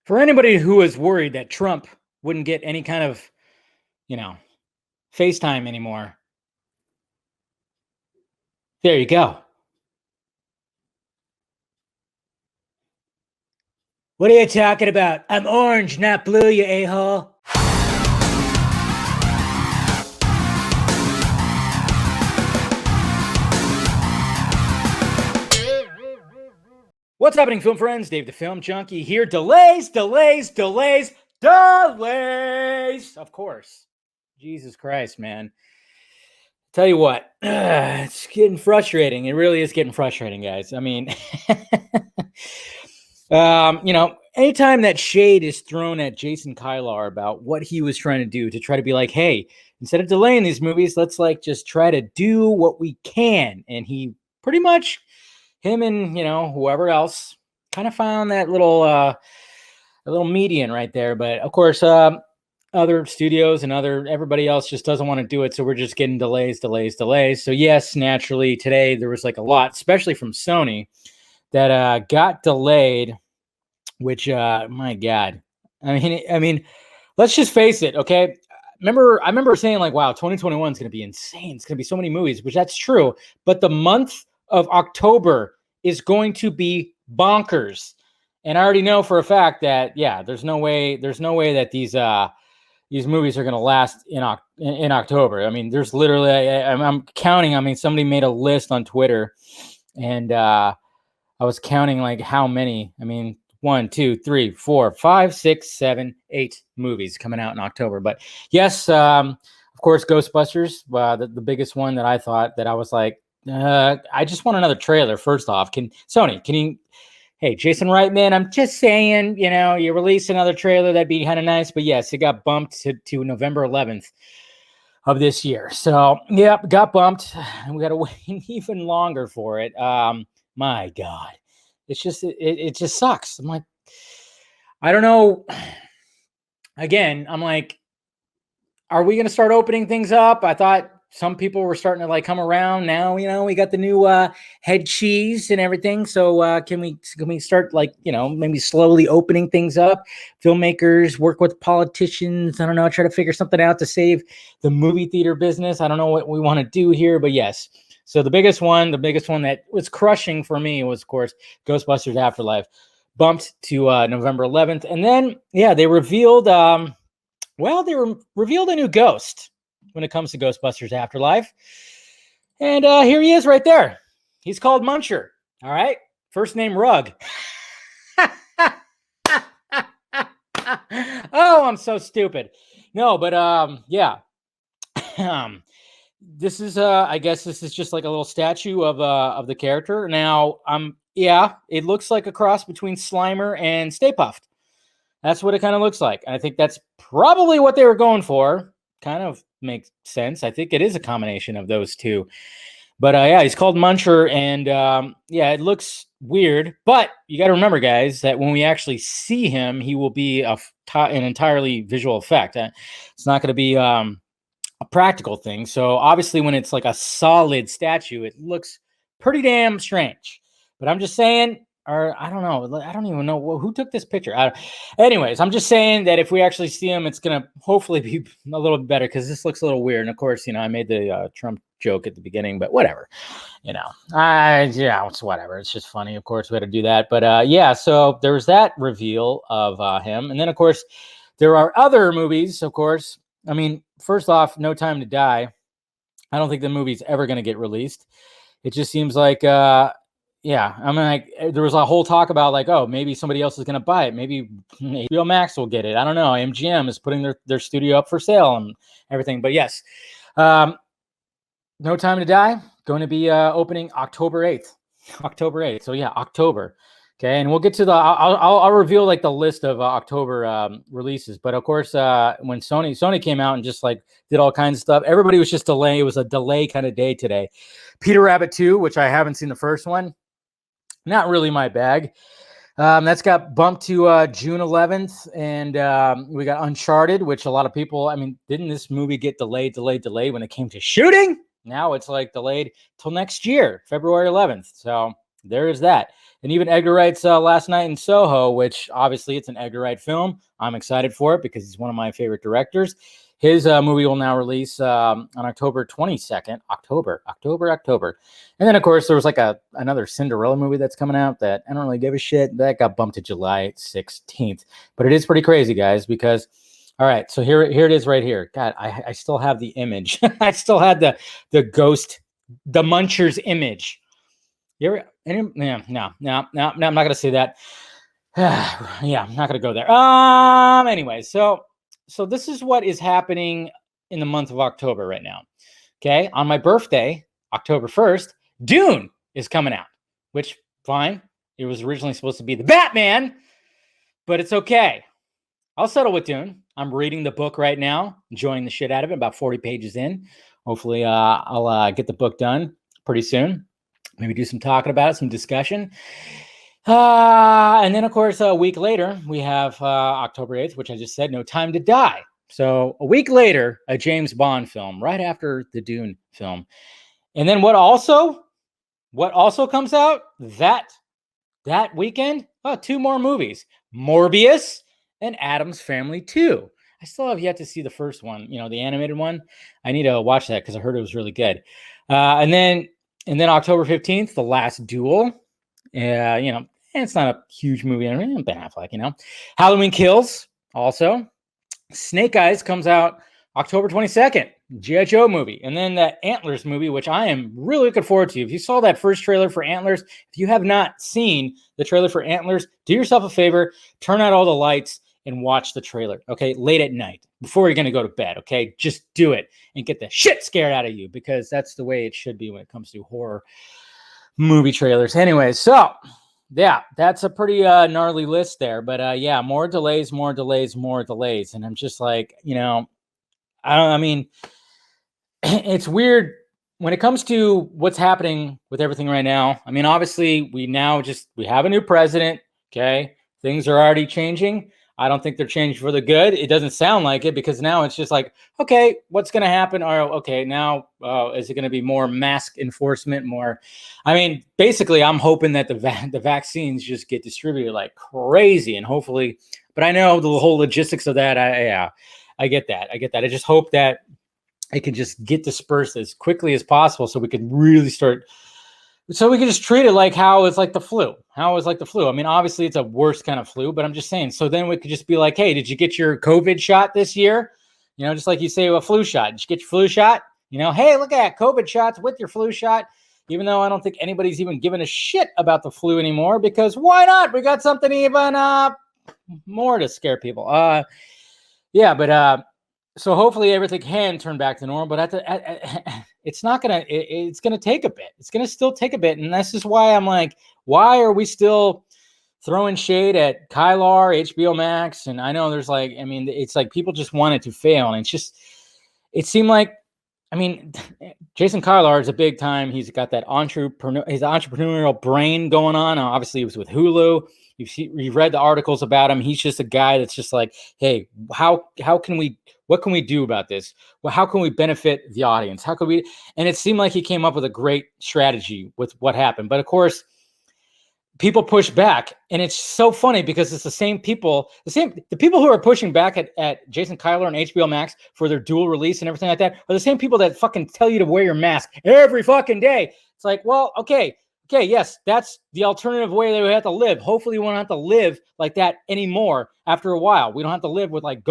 For anybody who was worried that Trump wouldn't get any kind of, you know, FaceTime anymore, there you go. What are you talking about? I'm orange, not blue, you a-hole. What's happening, film friends? Dave the Film Junkie here. Delays. Of course. Jesus Christ, man. Tell you what, it's getting frustrating. It really is getting frustrating, guys. I mean, anytime that shade is thrown at Jason Kylar about what he was trying to do to try to be like, hey, instead of delaying these movies, let's just try to do what we can. And he pretty much, him and, whoever else kind of found that little median right there. But of course, other studios and everybody else just doesn't want to do it. So we're just getting delays. So yes, naturally today there was a lot, especially from Sony, that got delayed, which my God, I mean, let's just face it. Okay. I remember saying wow, 2021 is going to be insane. It's going to be so many movies, which that's true. But the month of October is going to be bonkers. And I already know for a fact that, yeah, there's no way that these movies are going to last in October. I mean, there's literally, I'm counting. I mean, somebody made a list on Twitter, and I was counting how many. I mean, 1, 2, 3, 4, 5, 6, 7, 8 movies coming out in October. But yes, of course, Ghostbusters, the biggest one that I thought that I was like, I just want another trailer. First off, can you? Hey, Jason Reitman, I'm just saying, you release another trailer, that'd be kind of nice. But yes, it got bumped to November 11th of this year. So, yep, got bumped. And we got to wait even longer for it. My God. It's just, it just sucks. I'm like, I don't know. Again, I'm like, are we going to start opening things up? I thought some people were starting to come around now. We got the new head cheese and everything. So can we start maybe slowly opening things up? Filmmakers work with politicians. I don't know. Try to figure something out to save the movie theater business. I don't know what we want to do here, but yes. So the biggest one that was crushing for me was, of course, Ghostbusters Afterlife, bumped to November 11th, and then they revealed. They revealed a new ghost when it comes to Ghostbusters Afterlife. And here he is right there. He's called Muncher. All right. First name Rug. Oh, I'm so stupid. No, but yeah. This is I guess this is just a little statue of the character. Now, it looks like a cross between Slimer and Stay Puft. That's what it kind of looks like. And I think that's probably what they were going for. Kind of makes sense. I think it is a combination of those two. But he's called Muncher, and it looks weird. But you got to remember, guys, that when we actually see him, he will be an entirely visual effect. It's not going to be a practical thing. So obviously, when it's a solid statue, it looks pretty damn strange. But I'm just saying. Or I don't know. I don't even know who took this picture. Anyways, I'm just saying that if we actually see him, it's going to hopefully be a little bit better because this looks a little weird. And of course, I made the Trump joke at the beginning, but whatever. It's whatever. It's just funny. Of course, we had to do that. But so there was that reveal of him. And then, of course, there are other movies, of course. I mean, first off, No Time to Die. I don't think the movie's ever going to get released. It just seems like... I mean, there was a whole talk about oh, maybe somebody else is going to buy it. Maybe HBO Max will get it. I don't know. MGM is putting their studio up for sale and everything. But yes, No Time to Die, going to be opening October 8th. So yeah, October. Okay, and we'll get to I'll reveal the list of October releases. But of course, when Sony came out and just did all kinds of stuff, everybody was just delaying. It was a delay kind of day today. Peter Rabbit 2, which I haven't seen the first one. Not really my bag. That's got bumped to June 11th. And we got Uncharted, which a lot of people, didn't this movie get delayed when it came to shooting? Now it's delayed till next year, February 11th. So there is that. And even Edgar Wright's Last Night in Soho, which obviously it's an Edgar Wright film. I'm excited for it because he's one of my favorite directors. His movie will now release on October 22nd. October. And then, of course, there was like another Cinderella movie that's coming out that I don't really give a shit. That got bumped to July 16th. But it is pretty crazy, guys, because, all right, so here it is right here. God, I still have the image. I still had the ghost, the Munchers image. No, I'm not going to say that. Yeah, I'm not going to go there. Anyway, so this is what is happening in the month of October right now. Okay, on my birthday, October 1st, Dune is coming out, which, fine. It was originally supposed to be the Batman, but it's okay. I'll settle with Dune. I'm reading the book right now, enjoying the shit out of it, about 40 pages in. Hopefully, I'll get the book done pretty soon. Maybe do some talking about it, some discussion. And then, of course, a week later, we have October 8th, which I just said, No Time to Die. So a week later, a James Bond film, right after the Dune film. And then what also comes out that weekend? Oh, 2 more movies. Morbius and Addams Family 2. I still have yet to see the first one, the animated one. I need to watch that because I heard it was really good. And then October 15th, The Last Duel. And it's not a huge movie. Ben Affleck, Halloween Kills also. Snake Eyes comes out October 22nd. G.I. Joe movie. And then that Antlers movie, which I am really looking forward to. If you saw that first trailer for Antlers, if you have not seen the trailer for Antlers, do yourself a favor, turn out all the lights and watch the trailer, okay? Late at night, before you're going to go to bed, okay? Just do it and get the shit scared out of you because that's the way it should be when it comes to horror movie trailers. Anyway, so yeah, that's a pretty gnarly list there. But yeah, more delays. And I'm just like, I mean, it's weird when it comes to what's happening with everything right now. I mean, obviously, we have a new president. Okay. Things are already changing. I don't think they're changing for the good. It doesn't sound like it because now it's just like, okay, what's going to happen? Or, okay, now is it going to be more mask enforcement? I mean, basically, I'm hoping that the vaccines just get distributed like crazy and hopefully, but I know the whole logistics of that. I get that. I just hope that it can just get dispersed as quickly as possible so we can really so we can just treat it like how it's like the flu. I mean, obviously it's a worse kind of flu, but I'm just saying. So then we could just be like, hey, did you get your COVID shot this year? Just like you say a flu shot. Did you get your flu shot? Hey, look at that, COVID shots with your flu shot. Even though I don't think anybody's even giving a shit about the flu anymore because why not? We got something even more to scare people. Yeah, but so hopefully everything can turn back to normal, but it's not going to, it's going to take a bit. It's going to still take a bit. And this is why I'm like, why are we still throwing shade at Kylar, HBO Max? And I know there's like, I mean, it's like people just want it to fail. And it seemed like, I mean, Jason Kylar is a big time. He's got that entrepreneurial brain going on. Obviously, he was with Hulu. You've read the articles about him. He's just a guy that's just like, hey, what can we do about this? Well, how can we benefit the audience? How could we? And it seemed like he came up with a great strategy with what happened. But of course, people push back. And it's so funny because it's the same people, the people who are pushing back at Jason Kyler and HBO Max for their dual release and everything like that are the same people that fucking tell you to wear your mask every fucking day. It's like, well, okay, yes, that's the alternative way that we have to live. Hopefully we won't have to live like that anymore after a while. We don't have to live with like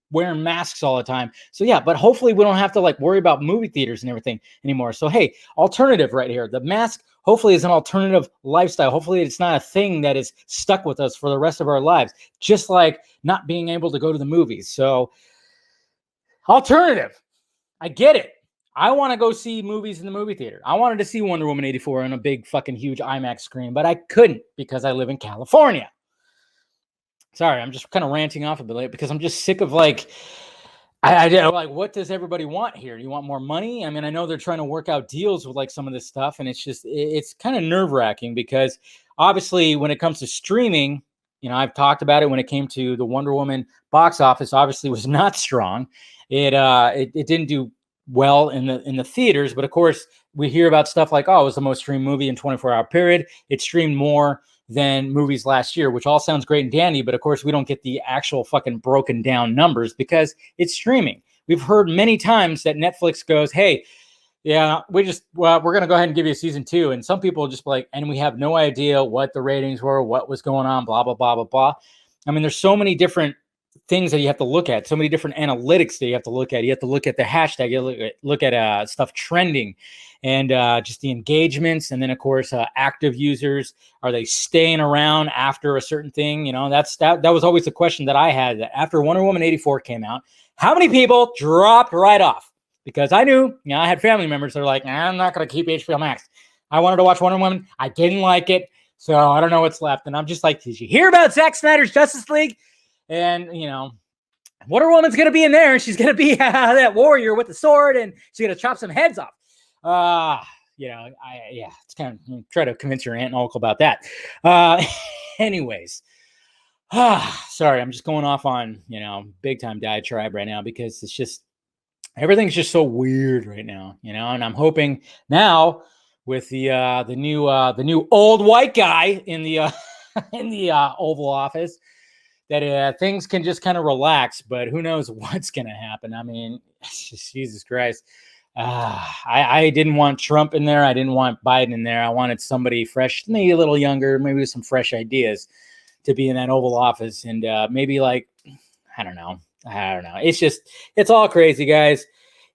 wearing masks all the time. So yeah, but hopefully we don't have to like worry about movie theaters and everything anymore. So hey, alternative right here. The mask hopefully is an alternative lifestyle. Hopefully it's not a thing that is stuck with us for the rest of our lives, just like not being able to go to the movies. So alternative, I get it. I want to go see movies in the movie theater. I wanted to see Wonder Woman 84 on a big fucking huge IMAX screen, but I couldn't because I live in California. Sorry, I'm just kind of ranting off a bit late because I'm just sick of like, I like, what does everybody want here? You want more money? I mean, I know they're trying to work out deals with like some of this stuff, and it's kind of nerve wracking because obviously when it comes to streaming, I've talked about it when it came to the Wonder Woman box office, obviously was not strong. It didn't do well in the theaters. But of course, we hear about stuff like, oh, it was the most streamed movie in 24-hour period. It streamed more than movies last year, which all sounds great and dandy. But of course, we don't get the actual fucking broken down numbers because it's streaming. We've heard many times that Netflix goes, hey, yeah, we're going to go ahead and give you a season 2. And some people just like, and we have no idea what the ratings were, what was going on, blah, blah, blah, blah, blah. I mean, there's so many different things that you have to look at, so many different analytics that you have to look at. You have to look at the hashtag, you look at stuff trending and just the engagements. And then of course, active users, are they staying around after a certain thing? You know, that was always the question that I had. That after Wonder Woman 84 came out, how many people dropped right off? Because I knew, you know, I had family members that are like, I'm not going to keep HBO Max. I wanted to watch Wonder Woman. I didn't like it. So I don't know what's left. And I'm just like, did you hear about Zack Snyder's Justice League? And, you know, Wonder Woman's going to be in there. She's going to be that warrior with the sword, and she's going to chop some heads off. You know, it's kind of try to convince your aunt and uncle about that. Anyways, sorry, I'm just going off on, you know, big time diatribe right now because it's just, everything's just so weird right now, you know, and I'm hoping now with the new old white guy in the in the Oval Office that things can just kind of relax, but who knows what's going to happen. I mean, Jesus Christ. I didn't want Trump in there. I didn't want Biden in there. I wanted somebody fresh, maybe a little younger, maybe with some fresh ideas to be in that Oval Office. And maybe like, I don't know. It's all crazy, guys.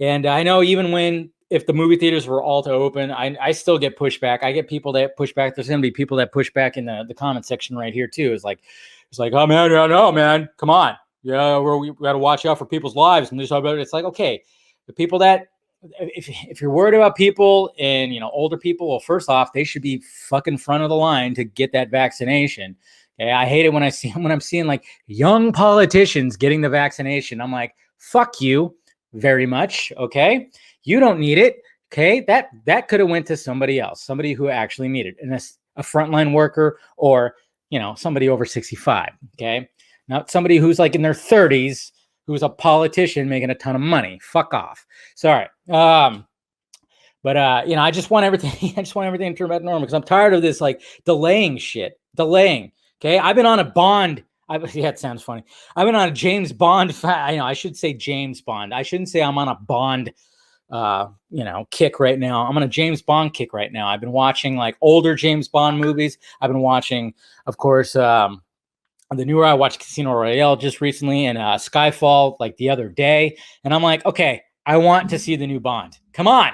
And I know even if the movie theaters were all to open, I still get pushback. I get people that push back. There's going to be people that push back in the comment section right here too. It's like, oh man, no, man, come on. Yeah, we got to watch out for people's lives. And it's like, okay, the people that, if you're worried about people and, you know, older people, well, first off, they should be fucking front of the line to get that vaccination. Okay, I hate it when I'm seeing like young politicians getting the vaccination. I'm like, fuck you very much. Okay, you don't need it. Okay, that could have went to somebody else, somebody who actually needed it, and that's a frontline worker or, you know, somebody over 65. Okay, not somebody who's like in their 30s who's a politician making a ton of money. Fuck off. Sorry. But you know, I just want everything. I just want everything to turn back to normal because I'm tired of this like delaying shit. Okay, I've been on a Bond. Yeah, it sounds funny. I've been on a James Bond. I should say James Bond. I shouldn't say I'm on a Bond, kick right now. I'm on a James Bond kick right now. I've been watching like older James Bond movies. I've been watching, of course, the newer. I watched Casino Royale just recently and Skyfall like the other day. And I'm like, okay, I want to see the new Bond. Come on.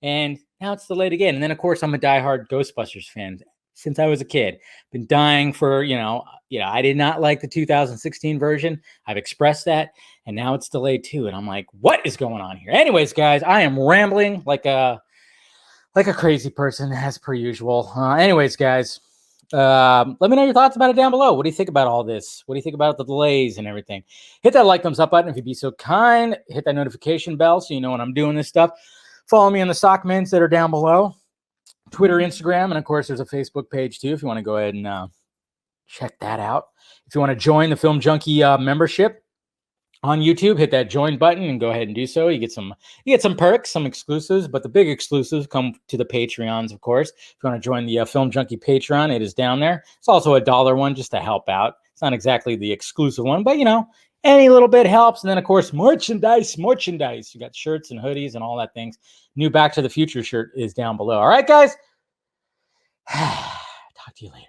And now it's delayed again. And then, of course, I'm a diehard Ghostbusters fan. Since I was a kid, been dying for, I did not like the 2016 version. I've expressed that, and now it's delayed too. And I'm like, what is going on here? Anyways, guys, I am rambling like a crazy person as per usual. Anyways, guys, let me know your thoughts about it down below. What do you think about all this? What do you think about the delays and everything? Hit that like, thumbs up button if you'd be so kind. Hit that notification bell so you know when I'm doing this stuff. Follow me on the sock mints that are down below. Twitter, Instagram, and of course, there's a Facebook page too if you want to go ahead and check that out. If you want to join the Film Junkie membership on YouTube, hit that join button and go ahead and do so. You get some perks, some exclusives, but the big exclusives come to the Patreons, of course. If you want to join the Film Junkie Patreon, it is down there. It's also $1 one just to help out. It's not exactly the exclusive one, but any little bit helps. And then, of course, merchandise. You got shirts and hoodies and all that things. New Back to the Future shirt is down below. All right, guys. Talk to you later.